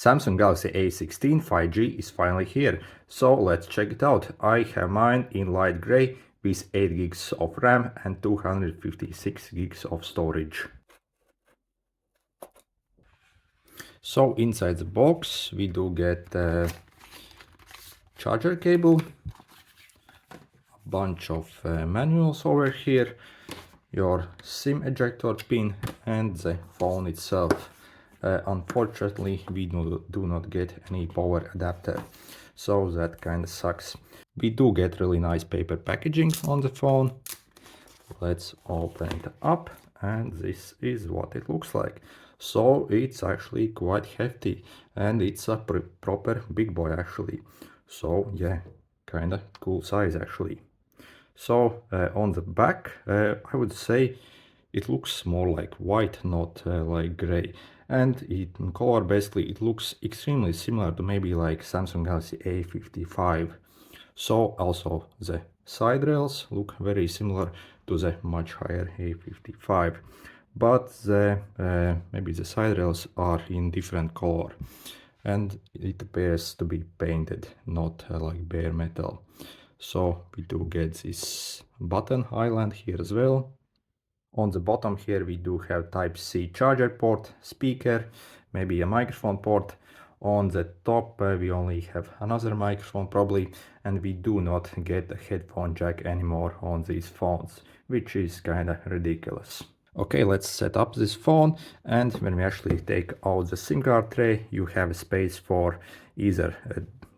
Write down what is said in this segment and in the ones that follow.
Samsung Galaxy A16 5G is finally here, so let's check it out. I have mine in light grey with 8 gigs of RAM and 256 gigs of storage. So inside the box we do get a charger cable, a bunch of manuals over here, your SIM ejector pin and the phone itself. Unfortunately, we do not get any power adapter, so that kind of sucks. We do get really nice paper packaging on the phone. Let's open it up, and this is what it looks like. So it's actually quite hefty, and it's a proper big boy actually. So yeah, kind of cool size actually. So on the back, I would say it looks more like white, not like gray. And in color, basically, it looks extremely similar to maybe like Samsung Galaxy A55. So also the side rails look very similar to the much higher A55. But maybe the side rails are in different color. And it appears to be painted, not like bare metal. So we do get this button island here as well. On the bottom here we do have Type-C charger port, speaker, maybe a microphone port. On the top we only have another microphone probably, and we do not get a headphone jack anymore on these phones, which is kinda ridiculous. Okay, let's set up this phone, and when we actually take out the SIM card tray, you have space for either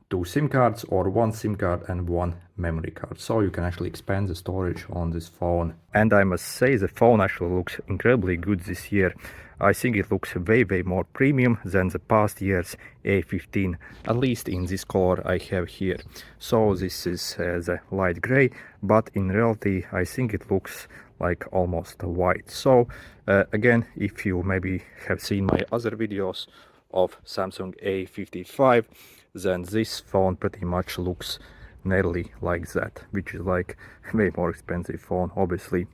2 SIM cards or 1 SIM card and 1 memory card, so you can actually expand the storage on this phone. And I must say the phone actually looks incredibly good this year. I think it looks way more premium than the past year's A15, at least in this color I have here. So this is the light gray, but in reality I think it looks like almost white. So again, if you maybe have seen my other videos of Samsung A55, then this phone pretty much looks nearly like that, which is like way more expensive phone obviously.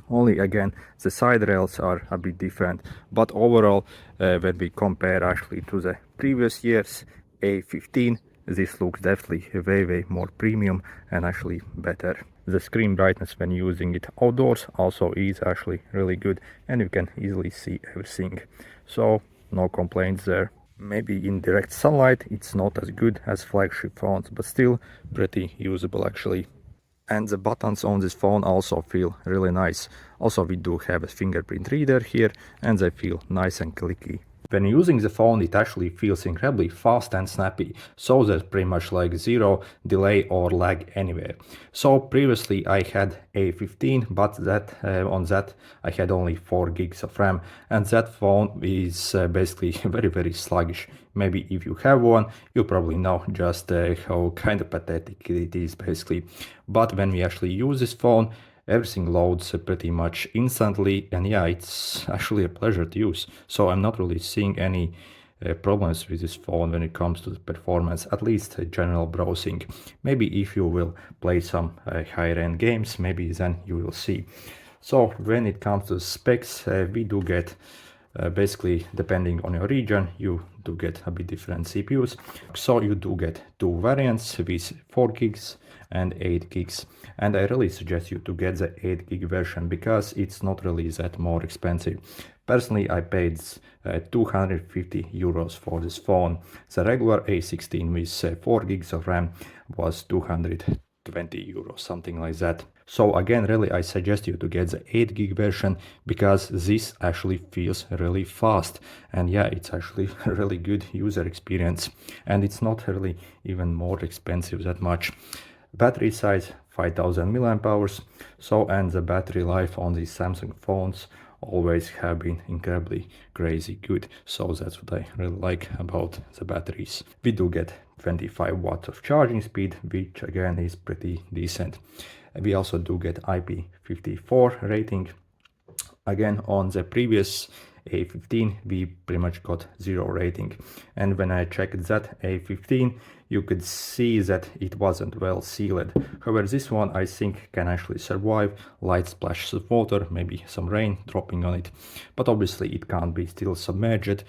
Only again the side rails are a bit different, but overall when we compare actually to the previous year's A15, this looks definitely way more premium and actually better. The screen brightness when using it outdoors also is actually really good, and you can easily see everything, so no complaints there. Maybe in direct sunlight it's not as good as flagship phones, but still pretty usable actually. And the buttons on this phone also feel really nice. Also we do have a fingerprint reader here, and they feel nice and clicky. When using the phone it actually feels incredibly fast and snappy, so there's pretty much like zero delay or lag anywhere. So previously I had A15, but on that I had only 4 gigs of RAM, and that phone is basically very sluggish. Maybe if you have one, you probably know just how kind of pathetic it is basically. But when we actually use this phone, everything loads pretty much instantly, and yeah, it's actually a pleasure to use. So I'm not really seeing any problems with this phone when it comes to the performance, at least general browsing. Maybe if you will play some higher end games, maybe then you will see. So when it comes to specs, we do get basically, depending on your region, you do get a bit different CPUs. So you do get 2 variants with 4 gigs and 8 gigs. And I really suggest you to get the 8 gig version because it's not really that more expensive. Personally, I paid 250 euros for this phone. The regular A16 with 4 gigs of RAM was 220 euros, something like that. So again, really I suggest you to get the 8 gig version because this actually feels really fast, and yeah, it's actually a really good user experience, and it's not really even more expensive that much. Battery size 5000 mAh, so, and the battery life on these Samsung phones always have been incredibly crazy good, so that's what I really like about the batteries. We do get 25 watts of charging speed, which again is pretty decent. We also do get IP54 rating. Again, on the previous A15 we pretty much got 0 rating, and when I checked that A15 you could see that it wasn't well sealed. However, this one I think can actually survive light splashes of water, maybe some rain dropping on it, but obviously it can't be still submerged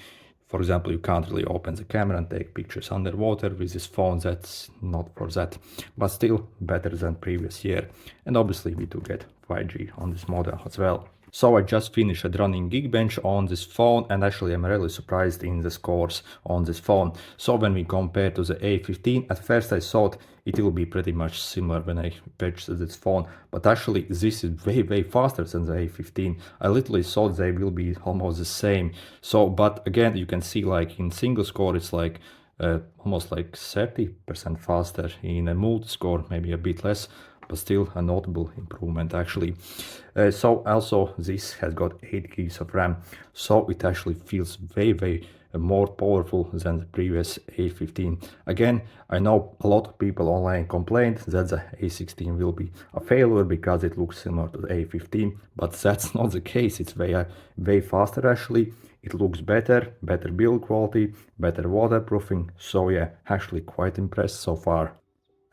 For example, you can't really open the camera and take pictures underwater with this phone. That's not for that, but still better than previous year. And obviously we do get 5G on this model as well. So I just finished running Geekbench on this phone, and actually I'm really surprised in the scores on this phone. So when we compare to the A15, at first I thought it will be pretty much similar when I purchased this phone, but actually this is way faster than the A15. I literally thought they will be almost the same. So, but again, you can see like in single score it's like almost like 30% faster. In a multi-score maybe a bit less, but still a notable improvement actually. So also this has got 8 gigs of RAM, so it actually feels way more powerful than the previous A15. Again, I know a lot of people online complained that the A16 will be a failure because it looks similar to the A15, but that's not the case. It's way faster actually. It looks better build quality, better waterproofing. So yeah, actually quite impressed so far.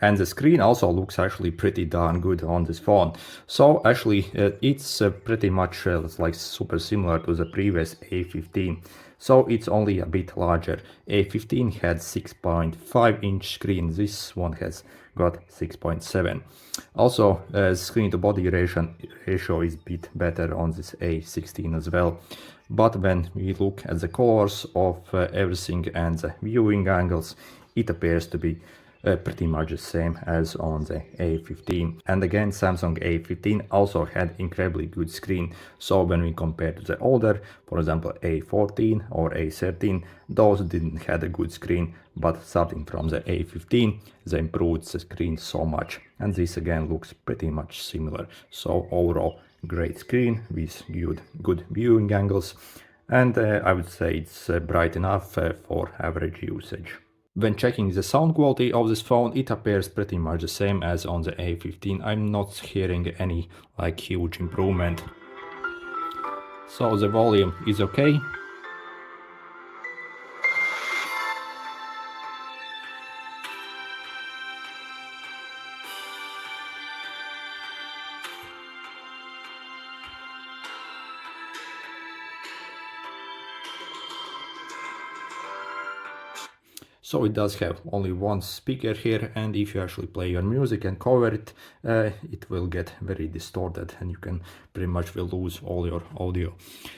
And the screen also looks actually pretty darn good on this phone. So actually it's pretty much like super similar to the previous A15. So it's only a bit larger. A15 had 6.5-inch screen. This one has got 6.7. Also, screen to body ratio is a bit better on this A16 as well. But when we look at the colors of everything and the viewing angles, it appears to be pretty much the same as on the A15. And again, Samsung A15 also had incredibly good screen. So when we compare to the older, for example A14 or A13, those didn't have a good screen, but starting from the A15 they improved the screen so much, and this again looks pretty much similar. So overall great screen with good viewing angles, and I would say it's bright enough for average usage. When checking the sound quality of this phone, it appears pretty much the same as on the A15. I'm not hearing any like huge improvement. So the volume is okay. So it does have only one speaker here, and if you actually play your music and cover it, it will get very distorted and you can pretty much will lose all your audio.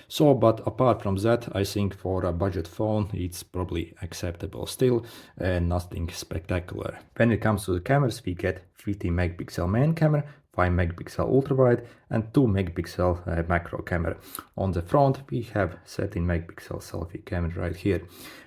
So, but apart from that, I think for a budget phone, it's probably acceptable still, nothing spectacular. When it comes to the cameras, we get 50 megapixel main camera, 5 megapixel ultra wide and 2 megapixel macro camera. On the front we have 13 megapixel selfie camera right here.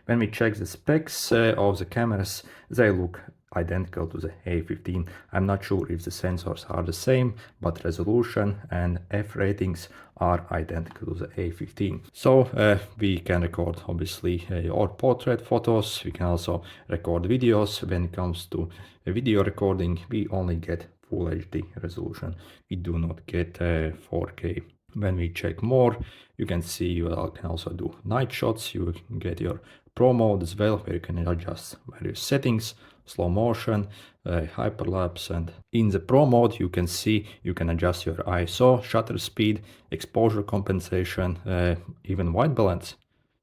When we check the specs of the cameras, they look identical to the A15. I'm not sure if the sensors are the same, but resolution and F ratings are identical to the A15. So we can record obviously our portrait photos. We can also record videos. When it comes to video recording, we only get Full HD resolution. We do not get 4K. When we check more, you can see you can also do night shots. You get your Pro mode as well, where you can adjust various settings, slow motion, hyperlapse, and in the Pro mode you can see you can adjust your ISO, shutter speed, exposure compensation, even white balance.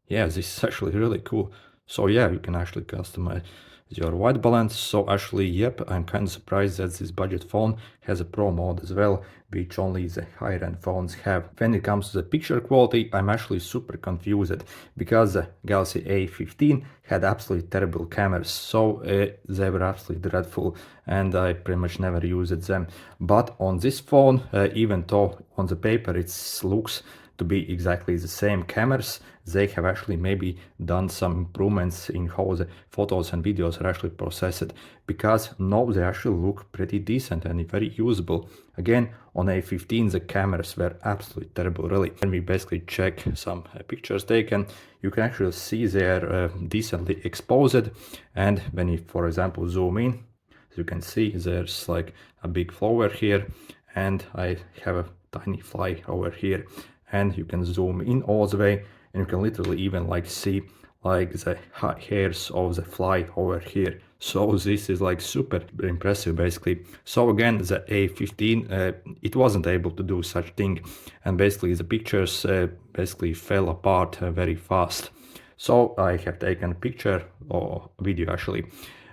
Yeah, this is actually really cool. So yeah, you can actually customize your white balance. So actually, yep, I'm kind of surprised that this budget phone has a Pro mode as well, which only the higher end phones have. When it comes to the picture quality, I'm actually super confused because the Galaxy A15 had absolutely terrible cameras, so they were absolutely dreadful and I pretty much never used them. But on this phone, even though on the paper it looks to be exactly the same cameras, they have actually maybe done some improvements in how the photos and videos are actually processed, because now they actually look pretty decent and very usable. Again, on A15 the cameras were absolutely terrible really. When we basically check some pictures taken, you can actually see they are decently exposed, and when you for example zoom in, as you can see there's like a big flower here and I have a tiny fly over here, and you can zoom in all the way and you can literally even like see like the hairs of the fly over here. So this is like super impressive basically. So again, the A15 it wasn't able to do such thing, and basically the pictures basically fell apart very fast. So I have taken a picture or video actually.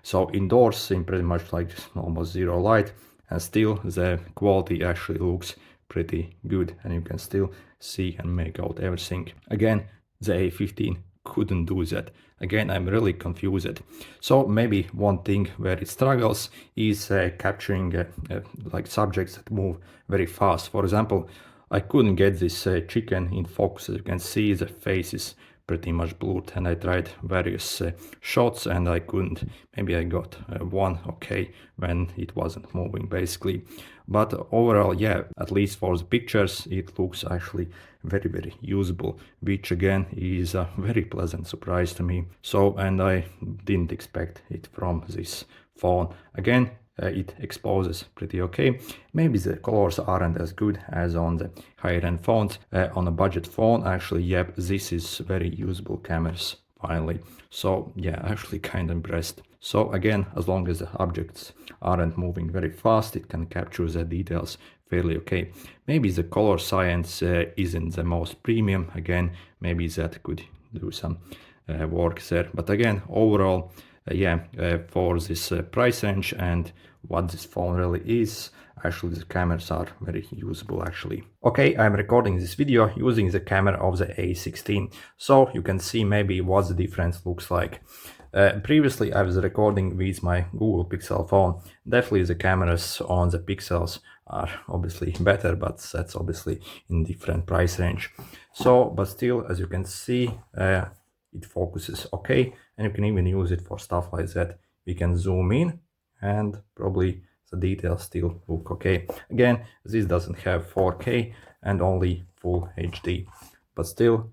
So indoors in pretty much like almost zero light, and still the quality actually looks pretty good, and you can still see and make out everything. Again, the A15 couldn't do that. Again, I'm really confused. So maybe one thing where it struggles is capturing like subjects that move very fast. For example, I couldn't get this chicken in focus. As you can see, the face is pretty much blurred, and I tried various shots and I couldn't. Maybe I got one okay when it wasn't moving basically. But overall, yeah, at least for the pictures, it looks actually very usable, which again is a very pleasant surprise to me. So, and I didn't expect it from this phone. Again, it exposes pretty okay. Maybe the colors aren't as good as on the higher end phones. On a budget phone, actually, yep, this is very usable cameras finally. So yeah, actually kind of impressed. So again, as long as the objects aren't moving very fast, it can capture the details fairly okay. Maybe the color science isn't the most premium. Again, maybe that could do some work there. But again, overall, for this price range and what this phone really is, actually the cameras are very usable actually. Okay, I'm recording this video using the camera of the A16, so you can see maybe what the difference looks like. Previously I was recording with my Google Pixel phone. Definitely the cameras on the Pixels are obviously better, but that's obviously in different price range. So, but still, as you can see, it focuses okay, and you can even use it for stuff like that. We can zoom in and probably the details still look okay. Again, this doesn't have 4K and only full HD, but still,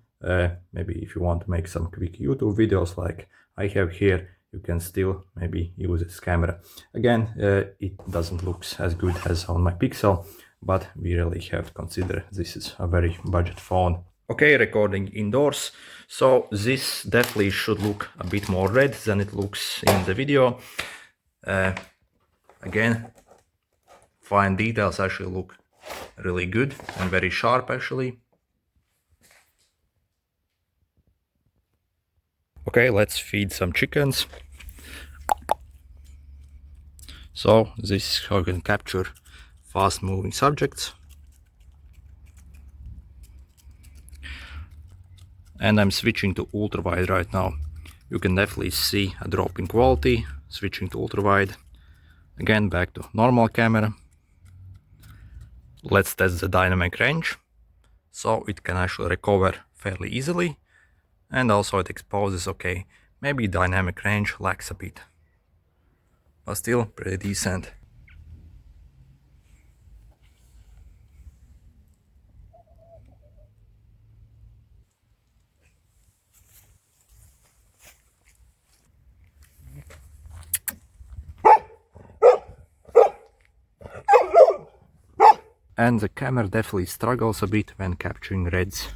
maybe if you want to make some quick YouTube videos like I have here, you can still maybe use this camera. Again, it doesn't look as good as on my Pixel, but we really have to consider this is a very budget phone. Okay, recording indoors. So this definitely should look a bit more red than it looks in the video. Again, fine details actually look really good and very sharp actually. Okay, let's feed some chickens. So this is how you can capture fast moving subjects. And I'm switching to ultra wide right now. You can definitely see a drop in quality, switching to ultra wide. Again, back to normal camera. Let's test the dynamic range. So it can actually recover fairly easily. And also it exposes okay. Maybe dynamic range lacks a bit, but still pretty decent. And the camera definitely struggles a bit when capturing reds.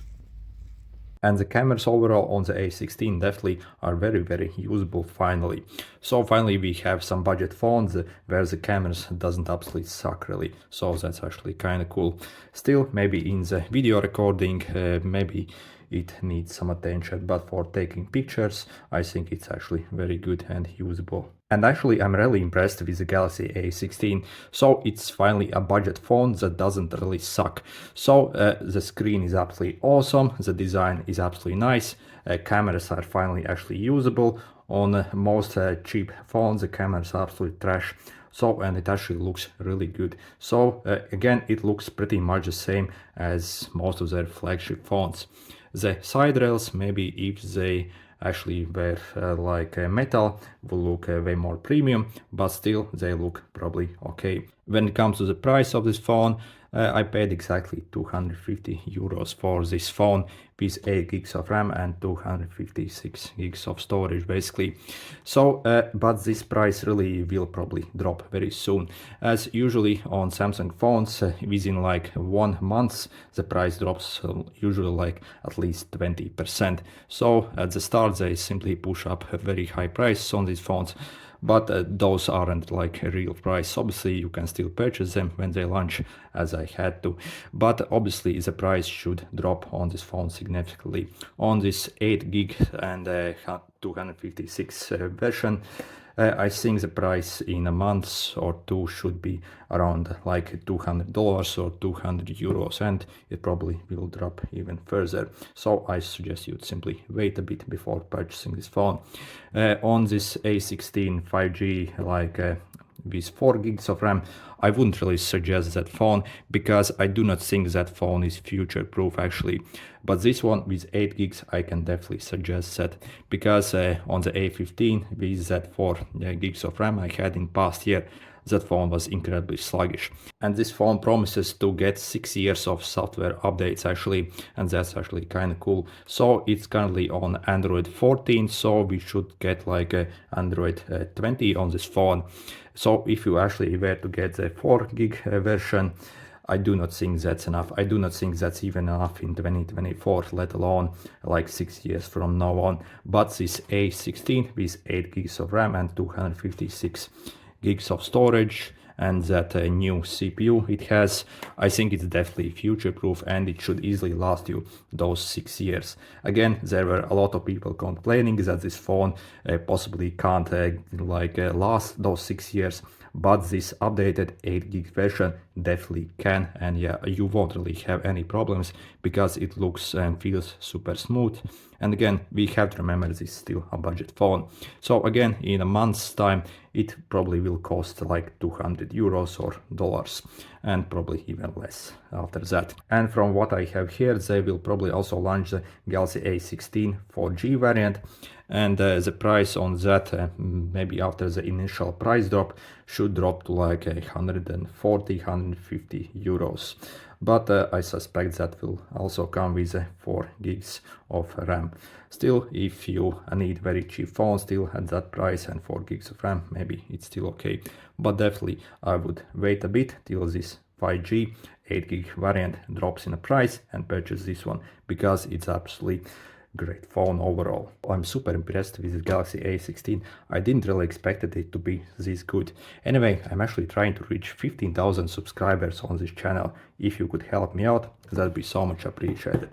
And the cameras overall on the A16 definitely are very usable finally. So finally we have some budget phones where the cameras doesn't absolutely suck really. So that's actually kind of cool. Still, maybe in the video recording, maybe it needs some attention, but for taking pictures, I think it's actually very good and usable. And actually, I'm really impressed with the Galaxy A16. So it's finally a budget phone that doesn't really suck. So the screen is absolutely awesome. The design is absolutely nice. Cameras are finally actually usable. On most cheap phones, the cameras are absolutely trash. So, and it actually looks really good. So again, it looks pretty much the same as most of their flagship phones. The side rails, maybe if they actually were like metal, will look way more premium, but still they look probably okay. When it comes to the price of this phone, I paid exactly 250 euros for this phone with 8 gigs of RAM and 256 gigs of storage basically. So, but this price really will probably drop very soon. As usually on Samsung phones, within like 1 month, the price drops usually like at least 20%. So at the start they simply push up a very high price on these phones. But those aren't like a real price. Obviously you can still purchase them when they launch, as I I had to. But obviously the price should drop on this phone significantly. On this 8 gig and 256 version, I think the price in a month or two should be around like $200 or 200 euros, and it probably will drop even further. So I suggest you simply wait a bit before purchasing this phone. On this A16 5G, like with 4 gigs of RAM, I wouldn't really suggest that phone because I do not think that phone is future proof actually. But this one with 8 gigs I can definitely suggest that, because on the A15 with that 4 gigs of RAM I had in past year, that phone was incredibly sluggish. And this phone promises to get 6 years of software updates actually, and that's actually kind of cool. So it's currently on Android 14, so we should get like a Android 20 on this phone. So if you actually were to get the 4 gig version, I do not think that's enough. I do not think that's even enough in 2024, let alone like 6 years from now on. But this A16 with 8 gigs of RAM and 256 gigs of storage and that new CPU it has, I think it's definitely future proof and it should easily last you those 6 years. Again, there were a lot of people complaining that this phone possibly can't last those 6 years, but this updated 8 gig version definitely can, and yeah, you won't really have any problems because it looks and feels super smooth. And again, we have to remember this is still a budget phone. So again, in a month's time, it probably will cost like 200 euros or dollars, and probably even less after that. And from what I have here, they will probably also launch the Galaxy A16 4G variant, and the price on that, maybe after the initial price drop, should drop to like 140, 150 euros. But I suspect that will also come with 4 gigs of RAM. Still, if you need very cheap phone still at that price and 4 gigs of RAM, maybe it's still okay. But definitely I would wait a bit till this 5G 8 gig variant drops in a price and purchase this one, because it's absolutely great phone overall. I'm super impressed with the Galaxy A16. I didn't really expect it to be this good. Anyway, I'm actually trying to reach 15,000 subscribers on this channel. If you could help me out, that'd be so much appreciated.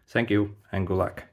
Thank you and good luck.